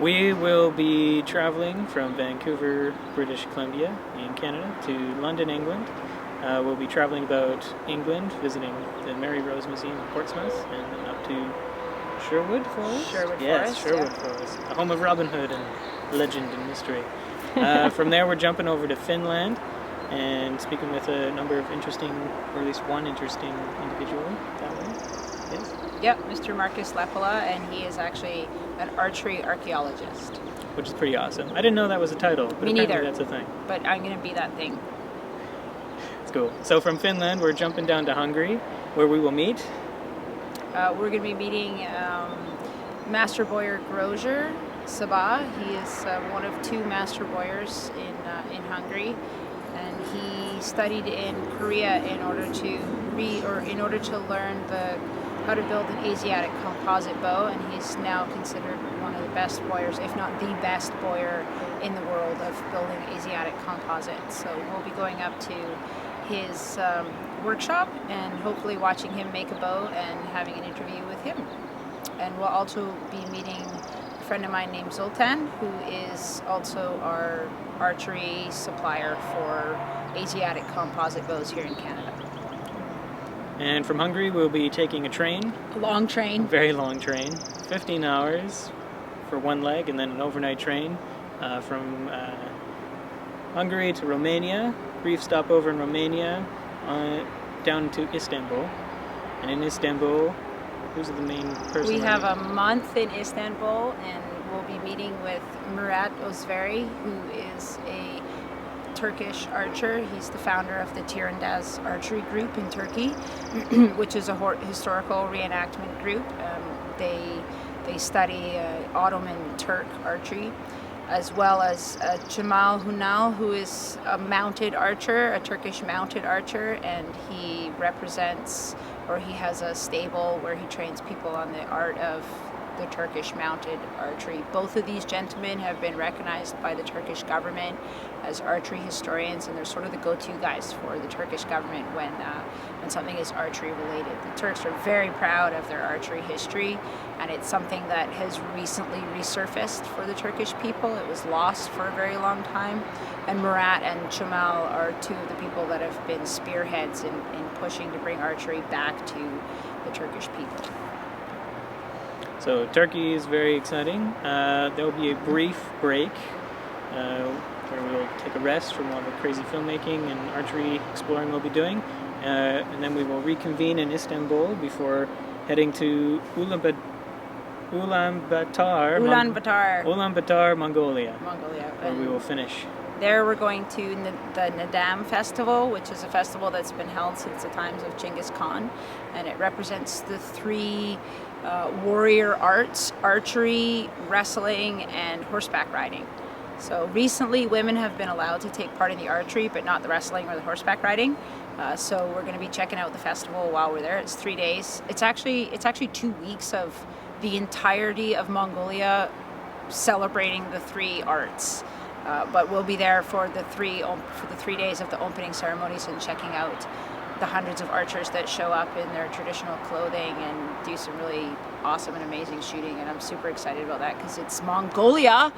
We will be traveling from Vancouver, British Columbia in Canada to London, England. We'll be traveling about England, visiting the Mary Rose Museum in Portsmouth, and then up to Sherwood Forest? Forest, Sherwood Forest, the home of Robin Hood and legend and mystery. From there, we're jumping over to Finland and speaking with a number of interesting, or at least one interesting individual that way. Yes? Yep, Mr. Markus Leppola, and he is actually an archery archaeologist. Which is pretty awesome. I didn't know that was a title, but Me apparently neither. that's a thing. But I'm going to be that thing. It's cool. So from Finland, we're jumping down to Hungary, where we will meet. We're going to be meeting Master Boyer Grozer Sabah. He is one of two Master Boyers in Hungary, and he studied in Korea in order to learn how to build an Asiatic composite bow, and he's now considered one of the best boyers, if not the best boyer in the world of building Asiatic composites. So we'll be going up to his workshop and hopefully watching him make a bow and having an interview with him. And we'll also be meeting a friend of mine named Zoltan, who is also our archery supplier for Asiatic composite bows here in Canada. And from Hungary, we'll be taking a train. A long train. A very long train. 15 hours for one leg, and then an overnight train from Hungary to Romania. Brief stopover in Romania, down to Istanbul. And in Istanbul, who's the main person? We have a month in Istanbul, and we'll be meeting with Murat Özveri, who is a Turkish archer. He's the founder of the Tirandaz Archery Group in Turkey, which is a historical reenactment group. They study Ottoman Turk archery, as well as Jamal Hunal, who is a mounted archer, a Turkish mounted archer, and he has a stable where he trains people on the art of the Turkish mounted archery. Both of these gentlemen have been recognized by the Turkish government as archery historians, and they're sort of the go-to guys for the Turkish government when something is archery related. The Turks are very proud of their archery history, and it's something that has recently resurfaced for the Turkish people. It was lost for a very long time, and Murat and Jamal are two of the people that have been spearheads in pushing to bring archery back to the Turkish people. So Turkey is very exciting. There will be a brief break where we'll take a rest from all the crazy filmmaking and archery exploring we'll be doing. And then we will reconvene in Istanbul before heading to Ulaanbaatar, Mongolia, where we will finish. There we're going to the Nadam Festival, which is a festival that's been held since the times of Genghis Khan, and it represents the three warrior arts: archery, wrestling, and horseback riding. So recently women have been allowed to take part in the archery, but not the wrestling or the horseback riding. So we're going to be checking out the festival while we're there. It's 3 days. It's actually 2 weeks of the entirety of Mongolia celebrating the three arts. But we'll be there for the 3 days of the opening ceremonies and checking out the hundreds of archers that show up in their traditional clothing and do some really awesome and amazing shooting. And I'm super excited about that because it's Mongolia.